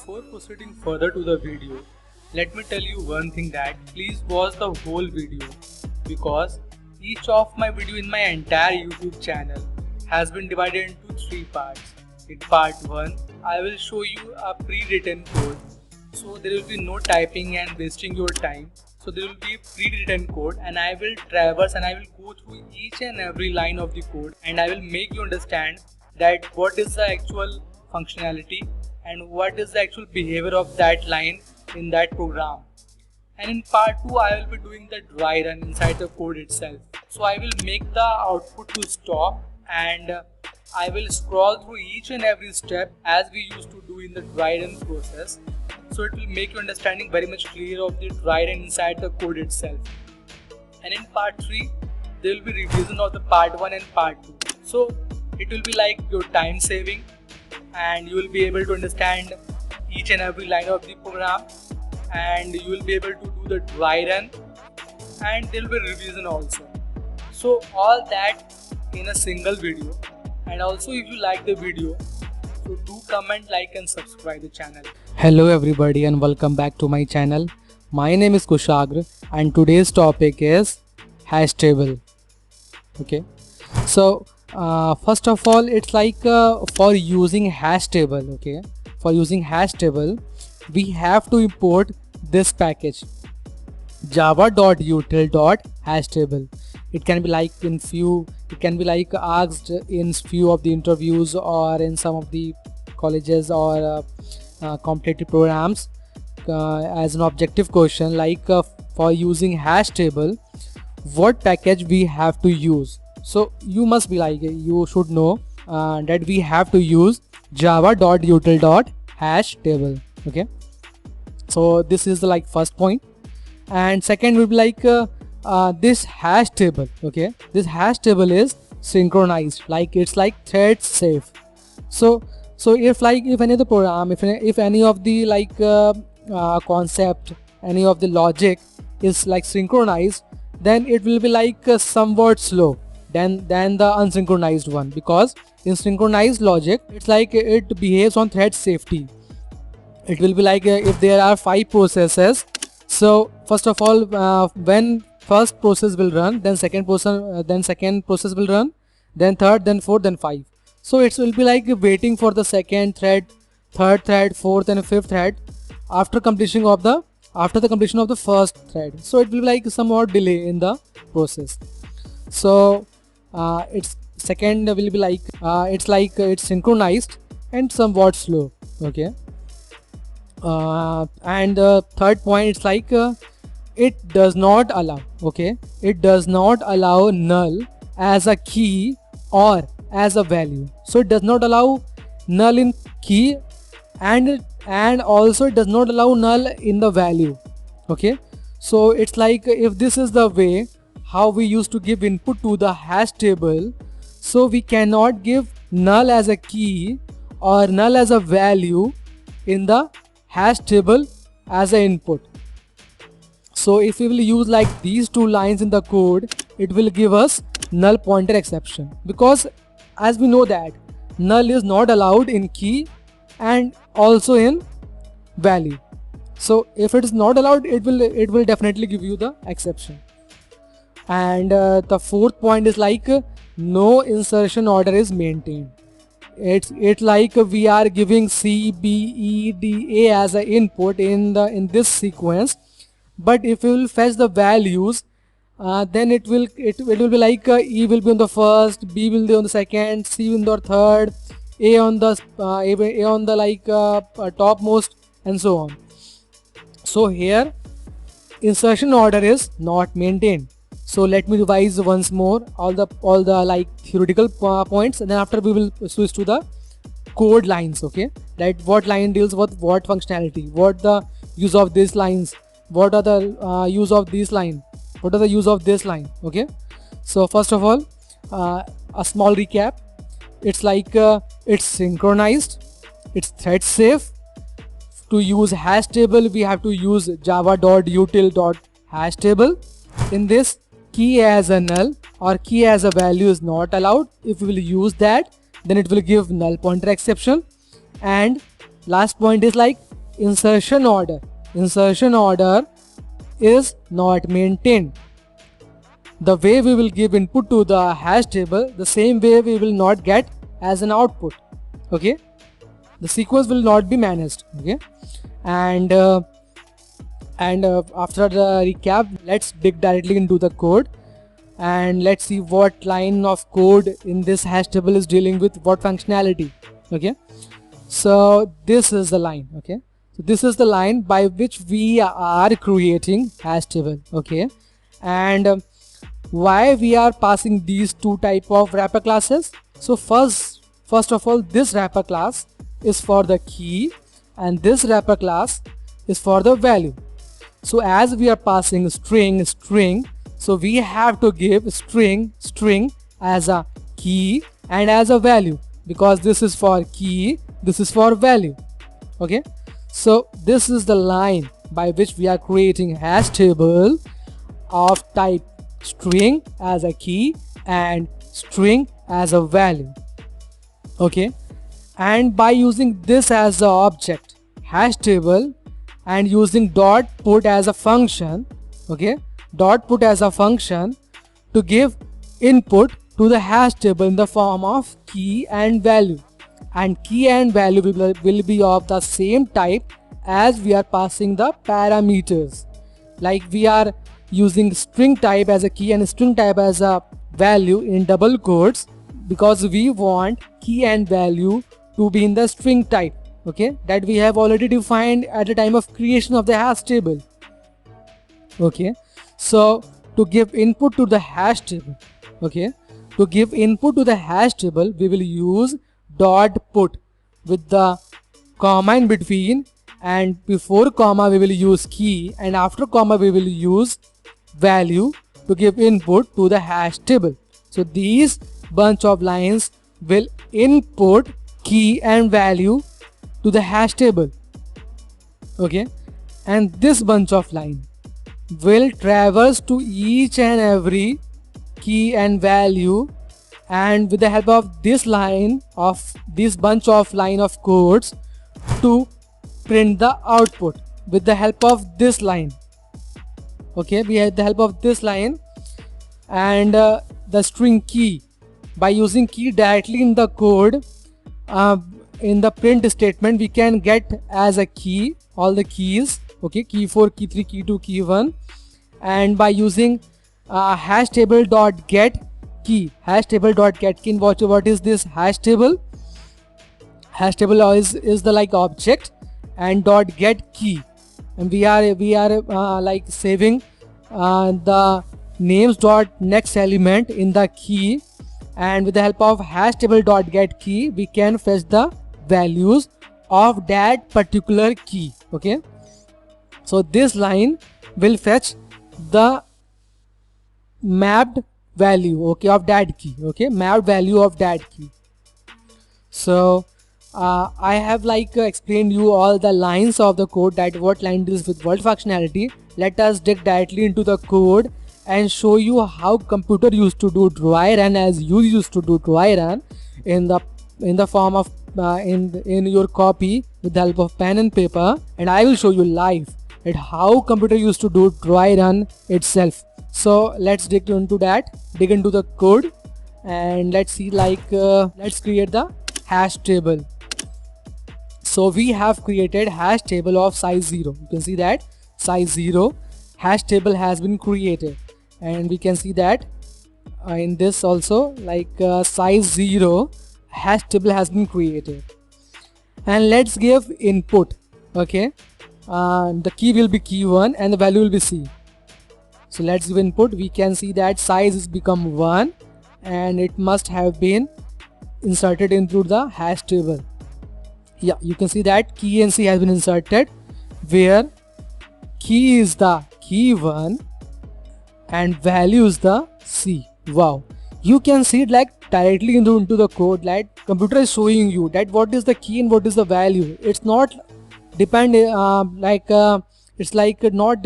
Before proceeding further to the video, let me tell you one thing that please watch the whole video because each of my video in my entire YouTube channel has been divided into 3 parts. In part 1, I will show you a pre-written code. So there will be no typing and wasting your time. So there will be a pre-written code and I will traverse and I will go through each and every line of the code and I will make you understand that what is the actual functionality and what is the actual behavior of that line in that program. And in part 2 I will be doing the dry run inside the code itself. So I will make the output to stop and I will scroll through each and every step as we used to do in the dry run process. So it will make your understanding very much clear of the dry run inside the code itself. And in part 3 there will be revision of the part 1 and part 2. So it will be like your time saving and you will be able to understand each and every line of the program and you will be able to do the dry run and there will be revision also. So all that in a single video. And also if you like the video, so do comment, like and subscribe the channel. Hello everybody and welcome back to my channel. My name is Kushagra and today's topic is hash table. Okay, so first of all, it's like for using hash table. Okay, for using hash table we have to import this package java.util.hashtable. It can be like in few, it can be like asked in few of the interviews or in some of the colleges or competitive programs as an objective question, like for using hash table what package we have to use. So you must be like, you should know that we have to use java.util.hashtable. okay, so this is the like first point. And second will be like this hash table. Okay, this hash table is synchronized, like it's like thread safe. So if any of the program, if any of the like concept, any of the logic is like synchronized, then it will be like somewhat slow than the unsynchronized one, because in synchronized logic it's like it behaves on thread safety. It will be like if there are 5 processes, so first of all when first process will run, then second process will run, then third, then fourth, then 5. So it will be like waiting for the second thread, third thread, fourth and fifth thread after the completion of the first thread. So it will be like somewhat delay in the process. So its second will be like it's synchronized and somewhat slow. Okay, and the third point, it's like it does not allow, okay, it does not allow null as a key or as a value. So it does not allow null in key and also it does not allow null in the value. Okay, so it's like if this is the way how we used to give input to the hash table, so we cannot give null as a key or null as a value in the hash table as an input. So if we will use like these 2 lines in the code, it will give us null pointer exception, because as we know that null is not allowed in key and also in value. So if it is not allowed, it will definitely give you the exception. And the fourth point is like no insertion order is maintained. It's like we are giving C, B, E, D, A as an input in this sequence, but if we will fetch the values, then it will be like E will be on the first, B will be on the second, C will be on the third, A on the like topmost, and so on. So here insertion order is not maintained. So let me revise once more all the like theoretical points, and then after we will switch to the code lines. Okay, that what line deals with what functionality, what the use of these lines, what are the use of this line, what are the use of this line. Okay, so first of all a small recap. It's like it's synchronized, it's thread safe. To use hash table we have to use java.util.hashtable. In this, key as a null or key as a value is not allowed. If we will use that, then it will give null pointer exception. And last point is like insertion order is not maintained. The way we will give input to the hash table, the same way we will not get as an output. Okay, the sequence will not be managed. Okay, and after the recap, let's dig directly into the code and let's see what line of code in this hash table is dealing with what functionality. Okay, so this is the line. Okay, so this is the line by which we are creating hash table. Okay, and why we are passing these two type of wrapper classes? So first of all, this wrapper class is for the key and this wrapper class is for the value. So as we are passing string, so we have to give string as a key and as a value, because this is for key, this is for value. Okay, so this is the line by which we are creating hash table of type string as a key and string as a value. Okay, and by using this as the object hash table and using dot put as a function, okay, dot put as a function to give input to the hash table in the form of key and value, and key and value will be of the same type as we are passing the parameters. Like we are using string type as a key and string type as a value in double quotes because we want key and value to be in the string type, okay, that we have already defined at the time of creation of the hash table. Okay, so to give input to the hash table, okay, to give input to the hash table, we will use dot put with the comma in between, and before comma we will use key, and after comma we will use value to give input to the hash table. So these bunch of lines will input key and value to the hash table. Okay, and this bunch of line will traverse to each and every key and value, and with the help of this line of this bunch of line of codes to print the output with the help of this line. Okay, we have the help of this line and the string key. By using key directly in the code, in the print statement we can get as a key all the keys, okay, key 4, key 3, key 2, key 1, and by using hash table dot get key, hash table dot get key. What is this hash table? Hash table is the like object and dot get key, and we are like saving the names dot next element in the key, and with the help of hash table dot get key we can fetch the values of that particular key. Okay, so this line will fetch the mapped value, okay, of that key, okay, mapped value of that key. So I have like explained you all the lines of the code, that what line deals with what functionality. Let us dig directly into the code and show you how computer used to do dry run as you used to do dry run in the form of in your copy with the help of pen and paper, and I will show you live at how computer used to do dry run itself. So let's dig into the code and let's see, like let's create the hash table. So we have created hash table of size 0. You can see that size 0 hash table has been created, and we can see that in this also, like size 0 hash table has been created. And let's give input. Okay, the key will be key 1 and the value will be C. So let's give input. We can see that size has become 1 and it must have been inserted into the hash table. Yeah, you can see that key and C has been inserted, where key is the key 1 and value is the C. Wow, you can see it like directly into the code, like computer is showing you that what is the key and what is the value. It's not depend it's like not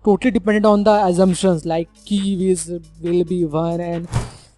totally dependent on the assumptions, like key will be 1 and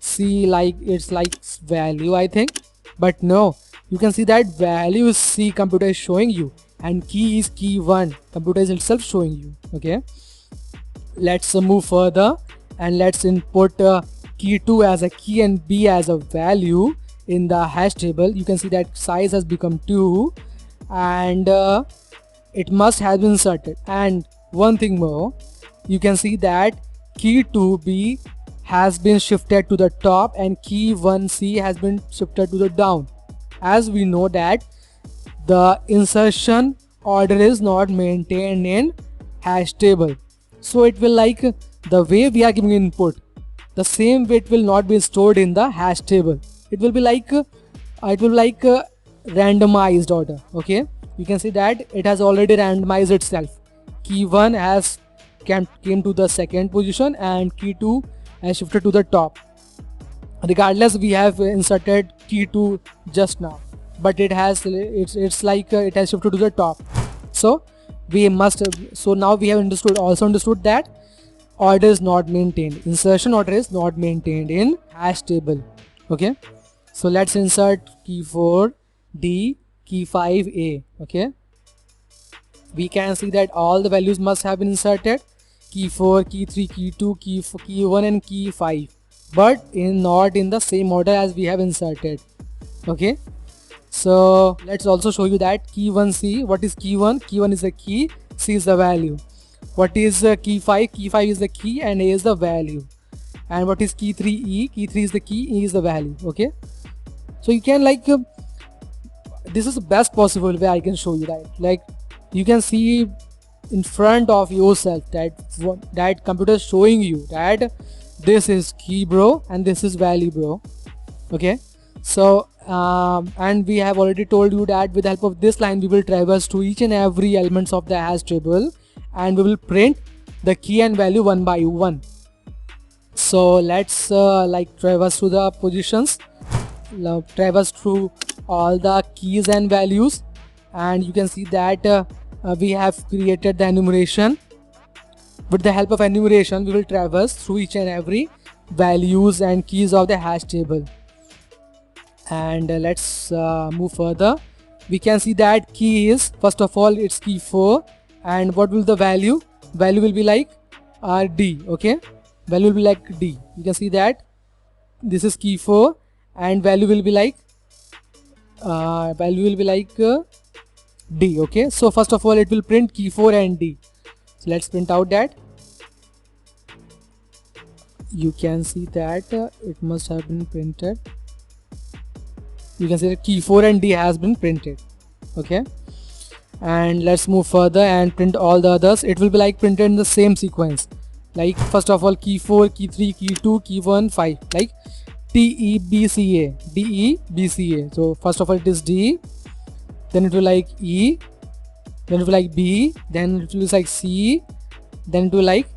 C like it's like value, I think. But no, you can see that value is C, computer is showing you, and key is key 1. Computer is itself showing you. Okay, let's move further and let's input key 2 as a key and B as a value in the hash table. You can see that size has become 2 and it must have been inserted. And one thing more, you can see that key 2B has been shifted to the top and key 1C has been shifted to the down. As we know that the insertion order is not maintained in hash table, so it will like the way we are giving input, the same way it will not be stored in the hash table. It will be like randomized order. Okay, you can see that it has already randomized itself. Key 1 has came to the second position and key 2 has shifted to the top. Regardless, we have inserted key 2 just now, but it has it's like it has shifted to the top. So we must so now we have understood that order is not maintained, insertion order is not maintained in hash table. Okay, so let's insert key 4 D, key 5 A. Okay, we can see that all the values must have been inserted, key 4, key 3, key 2, key 1 and key 5, but not in the same order as we have inserted. Okay, so let's also show you that key 1C. What is key 1? Key 1 is the key, C is the value. What is key 5? Key 5 is the key and A is the value. And what is key 3E? Key 3 is the key, E is the value. Okay, so you can like this is the best possible way I can show you that. Like you can see in front of yourself that computer is showing you that this is key bro and this is value bro. Okay, so and we have already told you that with the help of this line we will traverse to each and every elements of the hash table and we will print the key and value one by one. So let's like traverse through the positions, traverse through all the keys and values, and you can see that we have created the enumeration. With the help of enumeration we will traverse through each and every values and keys of the hash table. And let's move further. We can see that key is, first of all, it's key 4, and what will the value will be like D. Okay, value will be like D. You can see that this is key 4 and value will be like D. Okay, so first of all it will print key 4 and D. So let's print out that. You can see that it must have been printed. You can see that key 4 and D has been printed. Okay, and let's move further and print all the others. It will be like printed in the same sequence, like first of all key 4, key 3, key 2, key 1, 5, like TEBCA, DEBCA. So first of all it is D, then it will like E, then it will like B, then it will like C, then it will like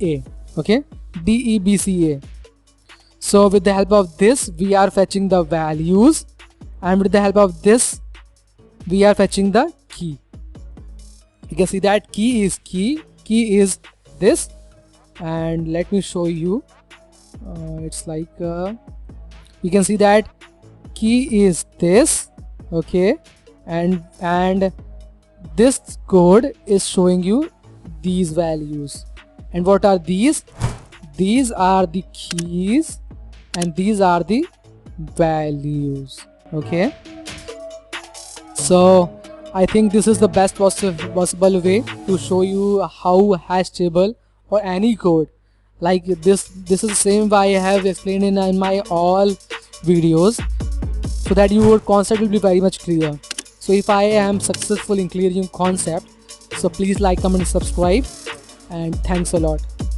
A. Okay, DEBCA. So with the help of this we are fetching the values, and with the help of this we are fetching the key. You can see that key is this, and let me show you. It's like you can see that key is this. Okay, and this code is showing you these values. And what are these? These are the keys and these are the values. Okay, so I think this is the best possible way to show you how hash table or any code like this is the same way I have explained in my all videos, so that your concept will be very much clear. So if I am successful in clearing concept, so please like, comment, subscribe, and thanks a lot.